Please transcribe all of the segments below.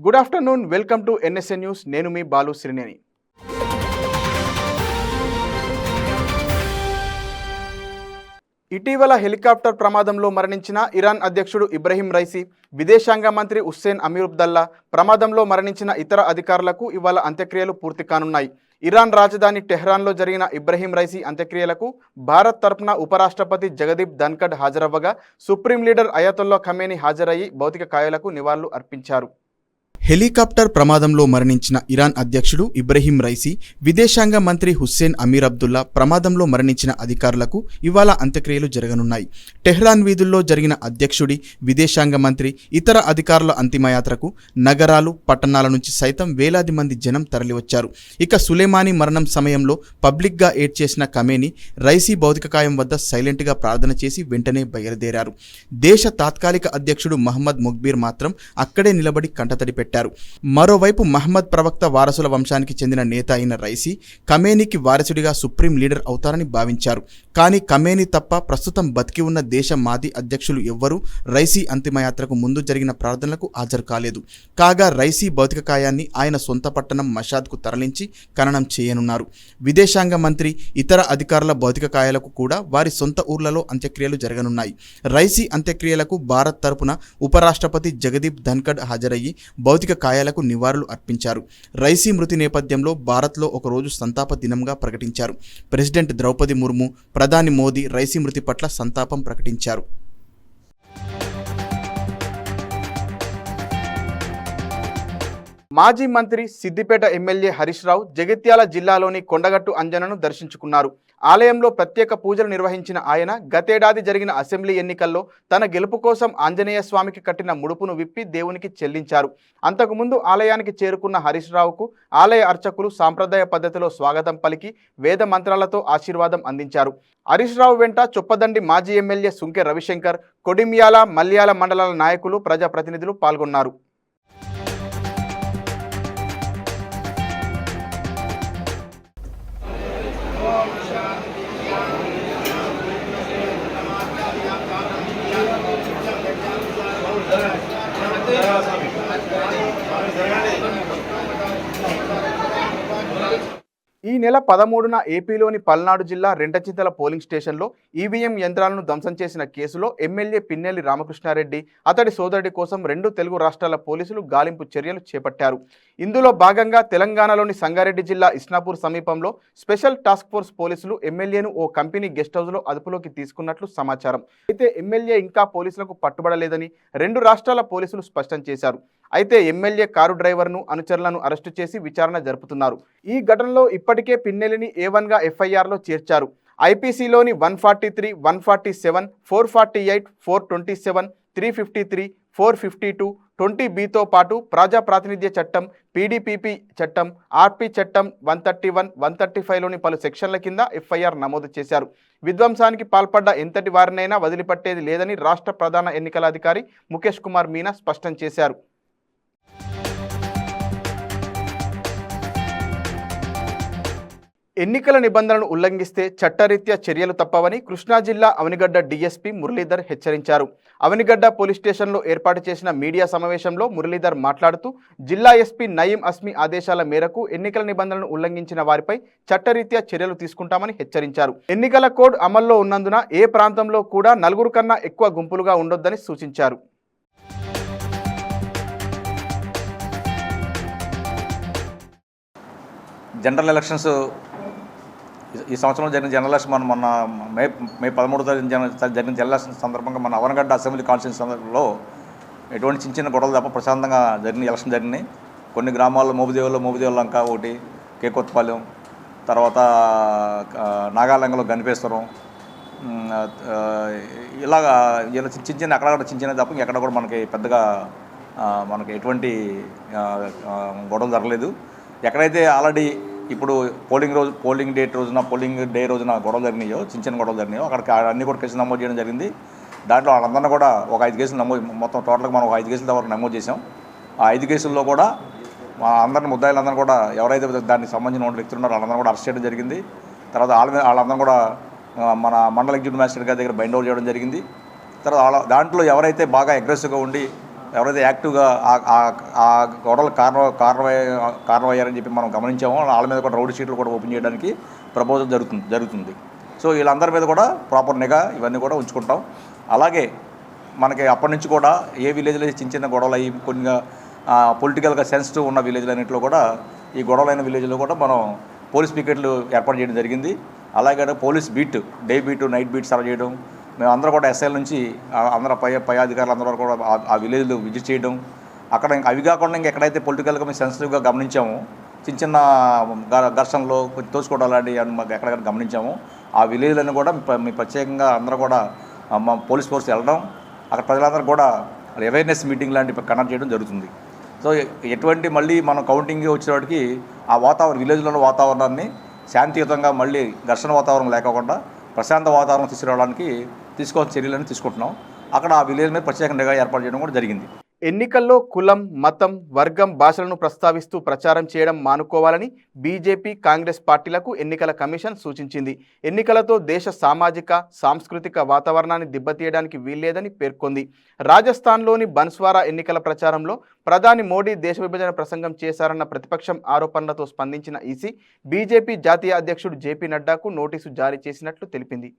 Good afternoon, welcome to NSN news. నేను మీ బాలు శ్రీనేని. ఇటీవల helicopter ప్రమాదంలో మరణించిన ఇరాన్ అధ్యక్షుడు ఇబ్రహీం రైసీ, విదేశాంగ మంత్రి హుస్సేన్ అమీరుబ్దల్లా ప్రమాదంలో మరణించిన ఇతర అధికారులకు ఇవాళ అంత్యక్రియలు పూర్తి కానున్నాయి. ఇరాన్ రాజధాని టెహ్రాన్లో జరిగిన ఇబ్రహీం రైసీ అంత్యక్రియలకు భారత్ తరపున ఉపరాష్ట్రపతి జగదీప్ ధన్కడ్ హాజరవ్వగా సుప్రీం లీడర్ అయతొల్లా ఖమేనీ హాజరయ్యి భౌతిక కాయాలకు నివాళులు అర్పించారు. హెలికాప్టర్ ప్రమాదంలో మరణించిన ఇరాన్ అధ్యక్షుడు ఇబ్రహీం రైసీ, విదేశాంగ మంత్రి హుస్సేన్ అమీర్ అబ్దుల్లా ప్రమాదంలో మరణించిన అధికారులకు ఇవాళ అంత్యక్రియలు జరగనున్నాయి. టెహ్రాన్ వీధుల్లో జరిగిన అధ్యక్షుడి, విదేశాంగ మంత్రి, ఇతర అధికారుల అంతిమయాత్రకు నగరాలు, పట్టణాల నుంచి సైతం వేలాది మంది జనం తరలివచ్చారు. ఇక సులేమానీ మరణం సమయంలో పబ్లిక్గా ఏడ్ చేసిన ఖమేనీ రైసీ భౌతికకాయం వద్ద సైలెంట్గా ప్రార్థన చేసి వెంటనే బయలుదేరారు. దేశ తాత్కాలిక అధ్యక్షుడు మహమ్మద్ ముగ్బీర్ మాత్రం అక్కడే నిలబడి కంటతడి పెట్టారు. మరోవైపు మహమ్మద్ ప్రవక్త వారసుల వంశానికి చెందిన నేత అయిన రైసీ ఖమేనీకి వారసుడిగా సుప్రీం లీడర్ అవుతారని భావించారు. కానీ ఖమేనీ తప్ప ప్రస్తుతం బతికి ఉన్న దేశ మాజీ అధ్యక్షులు ఎవ్వరూ రైసీ అంతిమయాత్రకు ముందు జరిగిన ప్రార్థనలకు హాజరు కాలేదు. కాగా రైసీ భౌతిక కాయాన్ని ఆయన సొంత పట్టణం మషాద్కు తరలించి ఖననం చేయనున్నారు. విదేశాంగ మంత్రి, ఇతర అధికారుల భౌతిక కాయాలకు కూడా వారి సొంత ఊర్లలో అంత్యక్రియలు జరగనున్నాయి. రైసీ అంత్యక్రియలకు భారత్ తరపున ఉపరాష్ట్రపతి జగదీప్ ధన్కడ్ హాజరయ్యి భౌతిక కాయాలకు నివాళులు అర్పించారు. రైసీ మృతి నేపథ్యంలో భారత్లో ఒకరోజు సంతాప దినంగా ప్రకటించారు. ప్రెసిడెంట్ ద్రౌపది ముర్ము, ప్రధాని మోదీ రైసీ మృతి పట్ల సంతాపం ప్రకటించారు. మాజీ మంత్రి, సిద్దిపేట ఎమ్మెల్యే హరీష్ రావు జగిత్యాల జిల్లాలోని కొండగట్టు అంజనను దర్శించుకున్నారు. ఆలయంలో ప్రత్యేక పూజలు నిర్వహించిన ఆయన గతేడాది జరిగిన అసెంబ్లీ ఎన్నికల్లో తన గెలుపు కోసం ఆంజనేయ స్వామికి కట్టిన ముడుపును విప్పి దేవునికి చెల్లించారు. అంతకుముందు ఆలయానికి చేరుకున్న హరీష్ రావుకు ఆలయ అర్చకులు సాంప్రదాయ పద్ధతిలో స్వాగతం పలికి వేద మంత్రాలతో ఆశీర్వాదం అందించారు. హరీష్ రావు వెంట చొప్పదండి మాజీ ఎమ్మెల్యే సుంకె రవిశంకర్, కొడిమియాల, మల్యాల మండలాల నాయకులు, ప్రజాప్రతినిధులు పాల్గొన్నారు. ఈ నెల 13న ఏపీలోని పల్నాడు జిల్లా రెంటచింతల పోలింగ్ స్టేషన్లో ఈవీఎం యంత్రాలను ధ్వంసం చేసిన కేసులో ఎమ్మెల్యే పిన్నెల్లి రామకృష్ణారెడ్డి, అతడి సోదరుడి కోసం 2 తెలుగు రాష్ట్రాల పోలీసులు గాలింపు చర్యలు చేపట్టారు. ఇందులో భాగంగా తెలంగాణలోని సంగారెడ్డి జిల్లా ఇస్నాపూర్ సమీపంలో స్పెషల్ టాస్క్ ఫోర్స్ పోలీసులు ఎమ్మెల్యేను ఓ కంపెనీ గెస్ట్ హౌస్లో అదుపులోకి తీసుకున్నట్లు సమాచారం. అయితే ఎమ్మెల్యే ఇంకా పోలీసులకు పట్టుబడలేదని 2 రాష్ట్రాల పోలీసులు స్పష్టం చేశారు. అయితే ఎమ్మెల్యే కారు డ్రైవర్ను, అనుచరులను అరెస్టు చేసి విచారణ జరుపుతున్నారు. ఈ ఘటనలో ఇప్పటికే పిన్నెల్లిని A1గా FIRలో చేర్చారు. IPCలోని 143, 147, 448, 427, 353, 452, 20B పాటు ప్రజా ప్రాతినిధ్య చట్టం, PDPP చట్టం, RP చట్టం 131, 135లోని పలు సెక్షన్ల కింద FIR నమోదు చేశారు. విధ్వంసానికి పాల్పడ్డ ఎంతటి వారినైనా వదిలిపెట్టేది లేదని రాష్ట్ర ప్రధాన ఎన్నికల అధికారి ముఖేష్ కుమార్ మీనా స్పష్టం చేశారు. ఎన్నికల నిబంధనలను ఉల్లంఘిస్తే చట్టరీత్యా చర్యలు తప్పవని కృష్ణా జిల్లా అవనిగడ్డ DSP మురళీధర్ హెచ్చరించారు. అవనిగడ్డ పోలీస్ స్టేషన్లో ఏర్పాటు చేసిన మీడియా సమావేశంలో మురళీధర్ మాట్లాడుతూ జిల్లా SP నయీం అస్మి ఆదేశాల మేరకు ఎన్నికల నిబంధనలను ఉల్లంఘించిన వారిపై చట్టరీత్యా చర్యలు తీసుకుంటామని హెచ్చరించారు. ఎన్నికల కోడ్ అమల్లో ఉన్నందున ఏ ప్రాంతంలో కూడా 4 కన్నా ఎక్కువ గుంపులుగా ఉండొద్దని సూచించారు. జనరల్ ఎలక్షన్స్ ఈ సంవత్సరంలో జరిగిన జనరల్ ఎలక్షన్ మొన్న మే 13 జరిగిన జనరల్ ఎలక్షన్ సందర్భంగా మన అవనగడ్డ అసెంబ్లీ కాన్స్టిట్యూన్సీలో ఎటువంటి చిన్న గొడవలు తప్ప ప్రశాంతంగా జరిగిన ఎలక్షన్ జరిగినాయి. కొన్ని గ్రామాల్లో మోబుదేవుల లంక ఒకటి, కేకొత్తపాలెం, తర్వాత నాగాలంగలో గనిపేశ్వరం, ఇలాగా చిన్న అక్కడక్కడ చిన్న తప్ప ఎక్కడ కూడా మనకి పెద్దగా మనకి ఎటువంటి గొడవలు జరగలేదు. ఎక్కడైతే ఆల్రెడీ ఇప్పుడు పోలింగ్ డే రోజున గొడవలు జరిగినాయో, చిన్న గొడవలు జరిగినాయో అక్కడికి అన్నీ కూడా కేసులు నమోదు చేయడం జరిగింది. దాంట్లో వాళ్ళందరినీ కూడా ఒక 5 కేసులు మొత్తం టోటల్గా మనం ఒక 5 కేసుల వరకు నమోదు చేసాం. ఆ 5 కేసుల్లో కూడా మా అందరిని ముద్దాయిలందరూ కూడా ఎవరైతే దానికి సంబంధించిన వ్యక్తులు ఉన్నారో వాళ్ళందరూ కూడా అరెస్ట్ చేయడం జరిగింది. తర్వాత వాళ్ళందరూ కూడా మన మండల ఎగ్జిక్యూటివ్ మ్యాజిస్ట్రేట్ గారి దగ్గర బైండ్ ఓవర్ చేయడం జరిగింది. తర్వాత దాంట్లో ఎవరైతే బాగా అగ్రెసివ్గా ఉండి ఎవరైతే యాక్టివ్గా ఆ గొడవలకు కారణమయ్యారని చెప్పి మనం గమనించామో వాళ్ళ మీద కూడా రౌడీ షీట్లు కూడా ఓపెన్ చేయడానికి ప్రపోజల్ జరుగుతుంది. సో వీళ్ళందరి మీద కూడా ప్రాపర్ నిఘా ఇవన్నీ కూడా ఉంచుకుంటాం. అలాగే మనకి అప్పటి నుంచి కూడా ఏ విలేజ్లో చిన్న గొడవలు అయ్యి కొద్దిగా పొలిటికల్గా సెన్సిటివ్ ఉన్న విలేజ్లు అన్నింటిలో కూడా ఈ గొడవలైన విలేజ్లో కూడా మనం పోలీస్ పికెట్లు ఏర్పాటు చేయడం జరిగింది. అలాగే police beat, day beat, night beat serve చేయడం, మేము అందరూ కూడా ఎస్ఐల నుంచి అందరూ పై అధికారులు అందరూ కూడా ఆ విలేజ్లు విజిట్ చేయడం. అక్కడ అవి కాకుండా ఎక్కడైతే పొలిటికల్గా మేము సెన్సిటివ్గా గమనించామో చిన్న ఘర్షణలో కొంచెం తోసుకోవడం అలాంటివి మాకు ఎక్కడెక్కడ గమనించామో ఆ విలేజ్లను కూడా మీ ప్రత్యేకంగా అందరూ కూడా మా పోలీస్ ఫోర్స్ వెళ్ళడం, అక్కడ ప్రజలందరూ కూడా అవేర్నెస్ మీటింగ్ లాంటివి కండక్ట్ చేయడం జరుగుతుంది. సో ఎటువంటి మళ్ళీ మనం కౌంటింగ్ వచ్చేవాడికి ఆ విలేజ్లో వాతావరణాన్ని శాంతియుతంగా మళ్ళీ ఘర్షణ వాతావరణం లేకుండా ప్రశాంత వాతావరణం తీసుకురావడానికి తీసుకోవాల్సిన చర్యలను తీసుకుంటున్నాం. అక్కడ ఆ విలేజ్ మీద ప్రత్యేక నిఘా ఏర్పాటు చేయడం కూడా జరిగింది. ఎన్నికల్లో కులం, మతం, వర్గం, భాషలను ప్రస్తావిస్తూ ప్రచారం చేయడం మానుకోవాలని బీజేపీ, కాంగ్రెస్ పార్టీలకు ఎన్నికల కమిషన్ సూచించింది. ఎన్నికలతో దేశ సామాజిక, సాంస్కృతిక వాతావరణాన్ని దెబ్బతీయడానికి వీల్లేదని పేర్కొంది. రాజస్థాన్లోని బన్స్వారా ఎన్నికల ప్రచారంలో ప్రధాని మోడీ దేశ విభజన ప్రసంగం చేశారన్న ప్రతిపక్షం ఆరోపణలతో స్పందించిన ఈసీ బీజేపీ జాతీయ అధ్యక్షుడు జేపీ నడ్డాకు నోటీసు జారీ చేసినట్లు తెలిపింది.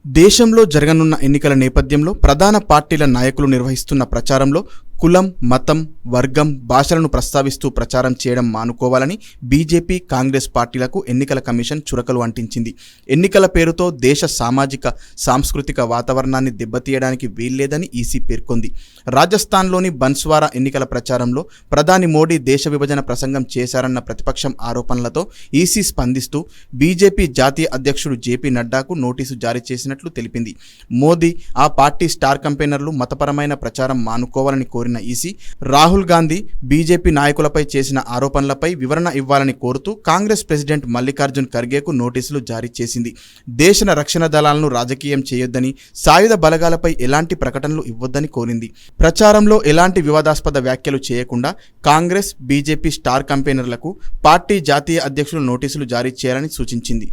దేశంలో జరగనున్న ఎన్నికల నేపథ్యంలో ప్రధాన పార్టీల నాయకులు నిర్వహిస్తున్న ప్రచారంలో కులం, మతం, వర్గం, భాషలను ప్రస్తావిస్తూ ప్రచారం చేయడం మానుకోవాలని బీజేపీ, కాంగ్రెస్ పార్టీలకు ఎన్నికల కమిషన్ చురకలు అంటించింది. ఎన్నికల పేరుతో దేశ సామాజిక, సాంస్కృతిక వాతావరణాన్ని దెబ్బతీయడానికి వీల్లేదని ఈసీ పేర్కొంది. రాజస్థాన్లోని బన్స్వారా ఎన్నికల ప్రచారంలో ప్రధాని మోడీ దేశ విభజన ప్రసంగం చేశారన్న ప్రతిపక్షం ఆరోపణలతో ఈసీ స్పందిస్తూ బీజేపీ జాతీయ అధ్యక్షుడు జేపీ నడ్డాకు నోటీసు జారీ చేసినట్లు తెలిపింది. మోదీ, ఆ పార్టీ స్టార్ కంపెయినర్లు మతపరమైన ప్రచారం మానుకోవాలని కోరిన ఈసీ రాహుల్ గాంధీ, బీజేపీ నాయకులపై చేసిన ఆరోపణలపై వివరణ ఇవ్వాలని కోరుతూ కాంగ్రెస్ ప్రెసిడెంట్ మల్లికార్జున్ ఖర్గేకు నోటీసులు జారీ చేసింది. దేశ రక్షణ దళాలను రాజకీయం చేయొద్దని, సాయుధ బలగాలపై ఎలాంటి ప్రకటనలు ఇవ్వొద్దని కోరింది. ప్రచారంలో ఎలాంటి వివాదాస్పద వ్యాఖ్యలు చేయకుండా కాంగ్రెస్, బీజేపీ స్టార్ కంపెయినర్లకు పార్టీ జాతీయ అధ్యక్షులు నోటీసులు జారీ చేయాలని సూచించింది.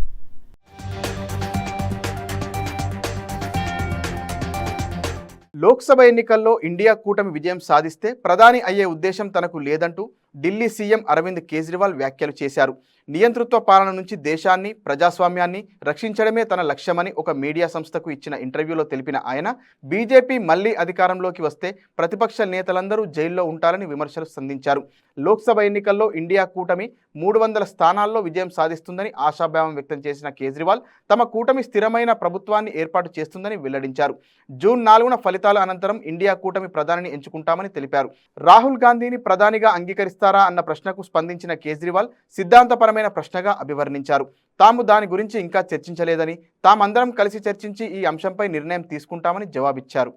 లోక్సభ ఎన్నికల్లో ఇండియా కూటమి విజయం సాధిస్తే ప్రధాని అయ్యే ఉద్దేశం తనకు లేదంటూ ఢిల్లీ సీఎం అరవింద్ కేజ్రీవాల్ వ్యాఖ్యలు చేశారు. నియంతృత్వ పాలన నుంచి దేశాన్ని, ప్రజాస్వామ్యాన్ని రక్షించడమే తన లక్ష్యమని ఒక మీడియా సంస్థకు ఇచ్చిన ఇంటర్వ్యూలో తెలిపిన ఆయన, బీజేపీ మళ్లీ అధికారంలోకి వస్తే ప్రతిపక్ష నేతలందరూ జైల్లో ఉంటారని విమర్శలు సంధించారు. లోక్సభ ఎన్నికల్లో ఇండియా కూటమి 300 స్థానాల్లో విజయం సాధిస్తుందని ఆశాభావం వ్యక్తం చేసిన కేజ్రీవాల్ తమ కూటమి స్థిరమైన ప్రభుత్వాన్ని ఏర్పాటు చేస్తుందని వెల్లడించారు. జూన్ 4న ఫలితాల అనంతరం ఇండియా కూటమి ప్రధానిని ఎంచుకుంటామని తెలిపారు. రాహుల్ గాంధీని ప్రధానిగా అంగీకరిస్తారా అన్న ప్రశ్నకు స్పందించిన కేజ్రీవాల్ సిద్ధాంతపరమైన ప్రశ్నగా అభివర్ణించారు. తాము దాని గురించి ఇంకా చర్చించలేదని, తామందరం కలిసి చర్చించి ఈ అంశంపై నిర్ణయం తీసుకుంటామని జవాబిచ్చారు.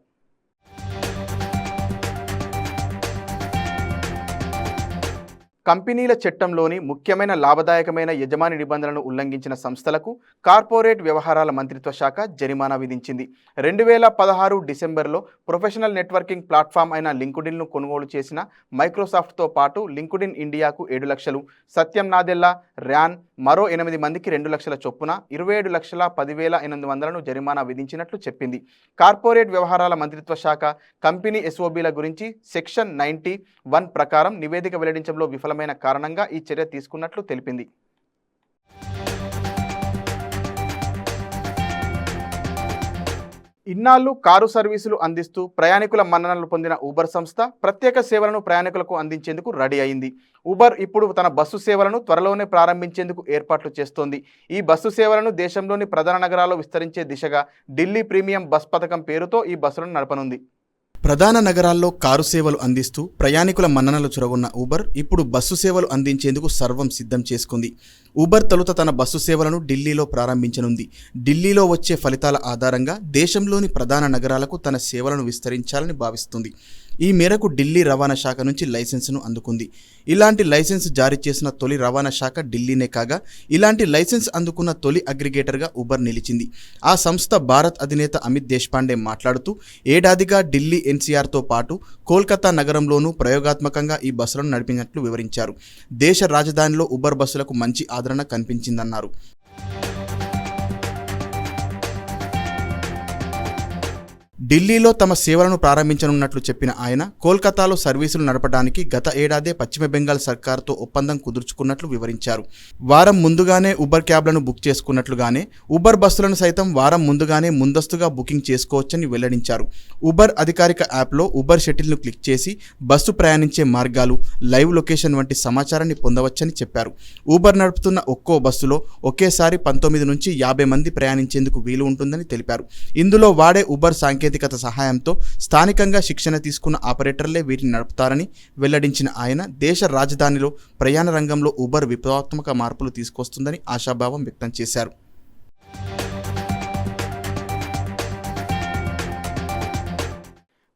కంపెనీల చట్టంలోని ముఖ్యమైన లాభదాయకమైన యజమాని నిబంధనలను ఉల్లంఘించిన సంస్థలకు కార్పొరేట్ వ్యవహారాల మంత్రిత్వ శాఖ జరిమానా విధించింది. 2016 డిసెంబర్లో ప్రొఫెషనల్ నెట్వర్కింగ్ ప్లాట్ఫామ్ అయిన లింక్డ్ఇన్ను కొనుగోలు చేసిన మైక్రోసాఫ్ట్తో పాటు లింక్డ్ఇన్ ఇండియాకు 7 లక్షలు, సత్యం నాదెల్లా, ర్యాన్ మరో 8 మందికి 2 లక్షల చొప్పున 27,10,800 జరిమానా విధించినట్లు చెప్పింది. కార్పొరేట్ వ్యవహారాల మంత్రిత్వ శాఖ కంపెనీ ఎస్ఓబీల గురించి సెక్షన్ 91 ప్రకారం నివేదిక వెల్లడించడంలో విఫలమైన కారణంగా ఈ చర్య తీసుకున్నట్లు తెలిపింది. ఇన్నాళ్లు కారు సర్వీసులు అందిస్తూ ప్రయాణికుల మన్ననలు పొందిన ఊబర్ సంస్థ ప్రత్యేక సేవలను ప్రయాణికులకు అందించేందుకు రెడీ అయింది. ఊబర్ ఇప్పుడు తన బస్సు సేవలను త్వరలోనే ప్రారంభించేందుకు ఏర్పాట్లు చేస్తోంది. ఈ బస్సు సేవలను దేశంలోని ప్రధాన నగరాల్లో విస్తరించే దిశగా ఢిల్లీ ప్రీమియం బస్ పథకం పేరుతో ఈ బస్సులను నడపనుంది. ప్రధాన నగరాల్లో కారు సేవలు అందిస్తూ ప్రయాణికుల మన్ననలు చొరగొన్న ఊబర్ ఇప్పుడు బస్సు సేవలు అందించేందుకు సర్వం సిద్ధం చేసుకుంది. ఊబర్ తొలుత తన బస్సు సేవలను ఢిల్లీలో ప్రారంభించనుంది. ఢిల్లీలో వచ్చే ఫలితాల ఆధారంగా దేశంలోని ప్రధాన నగరాలకు తన సేవలను విస్తరించాలని భావిస్తుంది. ఈ మేరకు ఢిల్లీ రవాణా శాఖ నుంచి లైసెన్సును అందుకుంది. ఇలాంటి లైసెన్స్ జారీ చేసిన తొలి రవాణా శాఖ ఢిల్లీనే కాగా, ఇలాంటి లైసెన్స్ అందుకున్న తొలి అగ్రిగేటర్గా ఊబర్ నిలిచింది. ఆ సంస్థ భారత్ అధినేత అమిత్ దేశ్పాండే మాట్లాడుతూ ఏడాదిగా ఢిల్లీ ఎన్సీఆర్తో పాటు కోల్కతా నగరంలోనూ ప్రయోగాత్మకంగా ఈ బస్సులను నడిపినట్లు వివరించారు. దేశ రాజధానిలో ఊబర్ బస్సులకు మంచి ఆదరణ కనిపించిందన్నారు. ఢిల్లీలో తమ సేవలను ప్రారంభించనున్నట్లు చెప్పిన ఆయన కోల్కతాలో సర్వీసులు నడపడానికి గత ఏడాదే పశ్చిమ బెంగాల్ సర్కార్తో ఒప్పందం కుదుర్చుకున్నట్లు వివరించారు. వారం ముందుగానే ఉబర్ క్యాబ్లను బుక్ చేసుకున్నట్లుగానే ఉబర్ బస్సులను సైతం వారం ముందుగానే ముందస్తుగా బుకింగ్ చేసుకోవచ్చని వెల్లడించారు. ఉబర్ అధికారిక యాప్లో ఉబర్ షటిల్ను క్లిక్ చేసి బస్సు ప్రయాణించే మార్గాలు, లైవ్ లొకేషన్ వంటి సమాచారాన్ని పొందవచ్చని చెప్పారు. ఉబర్ నడుపుతున్న ఒక్కో బస్సులో ఒకేసారి 19 నుంచి 50 మంది ప్రయాణించేందుకు వీలు ఉంటుందని తెలిపారు. ఇందులో వాడే ఉబర్ సాంకేతికత సహాయంతో స్థానికంగా శిక్షణ తీసుకున్న ఆపరేటర్లే వీటిని నడుపుతారని వెల్లడించిన ఆయన దేశ రాజధానిలో ప్రయాణ రంగంలో ఉబర్ విప్లవాత్మక మార్పులు తీసుకొస్తుందని ఆశాభావం వ్యక్తం చేశారు.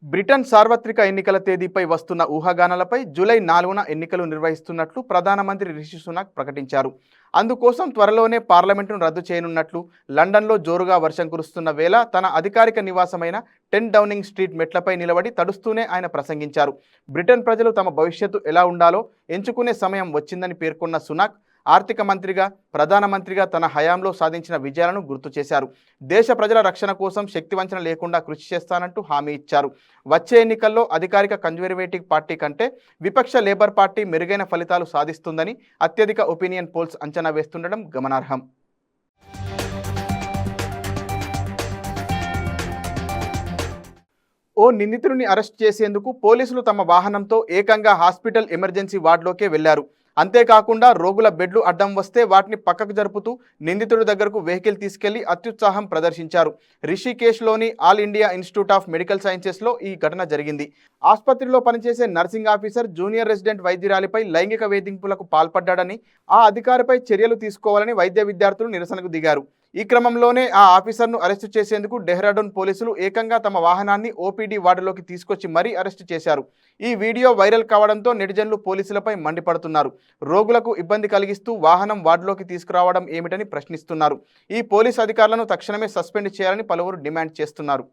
బ్రిటన్ సార్వత్రిక ఎన్నికల తేదీపై వస్తున్న ఊహాగానాలపై జూలై 4న ఎన్నికలు నిర్వహిస్తున్నట్లు ప్రధానమంత్రి రిషి సునాక్ ప్రకటించారు. అందుకోసం త్వరలోనే పార్లమెంటును రద్దు చేయనున్నట్లు లండన్లో జోరుగా వర్షం కురుస్తున్న వేళ తన అధికారిక నివాసమైన 10 డౌనింగ్ స్ట్రీట్ మెట్లపై నిలబడి తడుస్తూనే ఆయన ప్రసంగించారు. బ్రిటన్ ప్రజలు తమ భవిష్యత్తు ఎలా ఉండాలో ఎంచుకునే సమయం వచ్చిందని పేర్కొన్న సునాక్ ఆర్థిక మంత్రిగా, ప్రధానమంత్రిగా తన హయాంలో సాధించిన విజయాలను గుర్తు చేశారు. దేశ ప్రజల రక్షణ కోసం శక్తివంచన లేకుండా కృషి చేస్తానంటూ హామీ ఇచ్చారు. వచ్చే ఎన్నికల్లో అధికారిక కన్జర్వేటివ్ పార్టీ కంటే విపక్ష లేబర్ పార్టీ మెరుగైన ఫలితాలు సాధిస్తుందని అత్యధిక ఒపీనియన్ పోల్స్ అంచనా వేస్తుండడం గమనార్హం. ఓ నిందితుడిని అరెస్ట్ చేసేందుకు పోలీసులు తమ వాహనంతో ఏకంగా హాస్పిటల్ ఎమర్జెన్సీ వార్డులోకే వెళ్లారు. అంతేకాకుండా రోగుల బెడ్లు అడ్డం వస్తే వాటిని పక్కకు జరుపుతూ నిందితుడి దగ్గరకు వెహికల్ తీసుకెళ్లి అత్యుత్సాహం ప్రదర్శించారు. రిషికేశ్లోని All India Institute of Medical సైన్సెస్లో ఈ ఘటన జరిగింది. ఆసుపత్రిలో పనిచేసే నర్సింగ్ ఆఫీసర్ జూనియర్ రెసిడెంట్ వైద్యురాలిపై లైంగిక వేధింపులకు పాల్పడ్డాడని, ఆ అధికారిపై చర్యలు తీసుకోవాలని వైద్య విద్యార్థులు నిరసనకు దిగారు. ఈ క్రమంలోనే ఆ ఆఫీసర్ను అరెస్టు చేసేందుకు డెహ్రాడూన్ పోలీసులు ఏకంగా తమ వాహనాన్ని ఓపీడీ వార్డులోకి తీసుకొచ్చి మరీ అరెస్టు చేశారు. ఈ వీడియో వైరల్ కావడంతో నెటిజన్లు పోలీసులపై మండిపడుతున్నారు. రోగులకు ఇబ్బంది కలిగిస్తూ వాహనం వార్డులోకి తీసుకురావడం ఏమిటని ప్రశ్నిస్తున్నారు. ఈ పోలీసు అధికారులను తక్షణమే సస్పెండ్ చేయాలని పలువురు డిమాండ్ చేస్తున్నారు.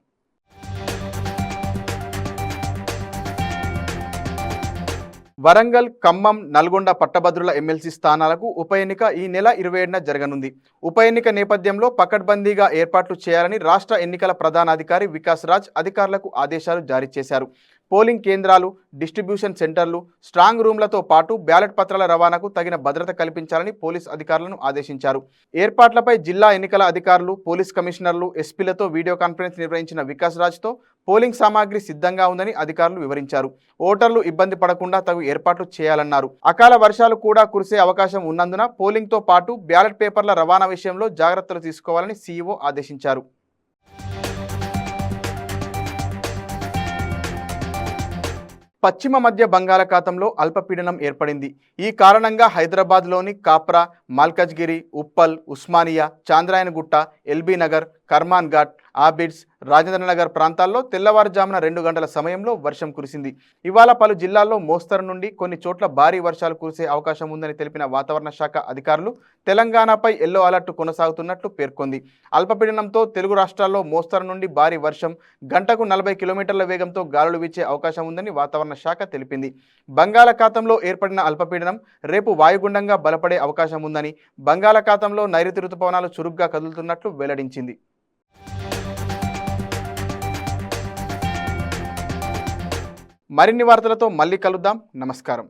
వరంగల్, ఖమ్మం, నల్గొండ పట్టభద్రుల ఎమ్మెల్సీ స్థానాలకు ఉప ఎన్నిక ఈ నెల 27న జరగనుంది. ఉప ఎన్నిక నేపథ్యంలో పకడ్బందీగా ఏర్పాట్లు చేయాలని రాష్ట్ర ఎన్నికల ప్రధానాధికారి వికాస్ రాజ్ అధికారులకు ఆదేశాలు జారీ చేశారు. పోలింగ్ కేంద్రాలు, డిస్ట్రిబ్యూషన్ సెంటర్లు, స్ట్రాంగ్ రూమ్లతో పాటు బ్యాలెట్ పత్రాల రవాణాకు తగిన భద్రత కల్పించాలని పోలీస్ అధికారులను ఆదేశించారు. ఏర్పాట్లపై జిల్లా ఎన్నికల అధికారులు, పోలీస్ కమిషనర్లు, ఎస్పీలతో వీడియో కాన్ఫరెన్స్ నిర్వహించిన వికాస్ రాజ్తో పోలింగ్ సామాగ్రి సిద్ధంగా ఉందని అధికారులు వివరించారు. ఓటర్లు ఇబ్బంది పడకుండా తగు ఏర్పాట్లు చేయాలన్నారు. అకాల వర్షాలు కూడా కురిసే అవకాశం ఉన్నందున పోలింగ్తో పాటు బ్యాలెట్ పేపర్ల రవాణా విషయంలో జాగ్రత్తలు తీసుకోవాలని సీఈఓ ఆదేశించారు. పశ్చిమ మధ్య బంగాళాఖాతంలో అల్పపీడనం ఏర్పడింది. ఈ కారణంగా హైదరాబాద్లోని కాప్రా, మల్కజ్గిరి, ఉప్పల్, ఉస్మానియా, చాంద్రాయనగుట్ట, ఎల్బీ నగర్, కర్మాన్ ఘాట్, ఆబిడ్స్, రాజేంద్రనగర్ ప్రాంతాల్లో తెల్లవారుజామున 2 గంటల సమయంలో వర్షం కురిసింది. ఇవాళ పలు జిల్లాల్లో మోస్తరు నుండి కొన్ని చోట్ల భారీ వర్షాలు కురిసే అవకాశం ఉందని తెలిపిన వాతావరణ శాఖ అధికారులు తెలంగాణపై ఎల్లో అలర్ట్ కొనసాగుతున్నట్లు పేర్కొంది. అల్పపీడనంతో తెలుగు రాష్ట్రాల్లో మోస్తరు నుండి భారీ వర్షం, గంటకు 40 కిలోమీటర్ల వేగంతో గాలులు వీచే అవకాశం ఉందని వాతావరణ శాఖ తెలిపింది. బంగాళాఖాతంలో ఏర్పడిన అల్పపీడనం రేపు వాయుగుండంగా బలపడే అవకాశం ఉందని, బంగాళాఖాతంలో నైరుతి రుతుపవనాలు చురుగ్గా కదులుతున్నట్లు వెల్లడించింది. మరిన్ని వార్తలతో మళ్ళీ కలుద్దాం. నమస్కారం.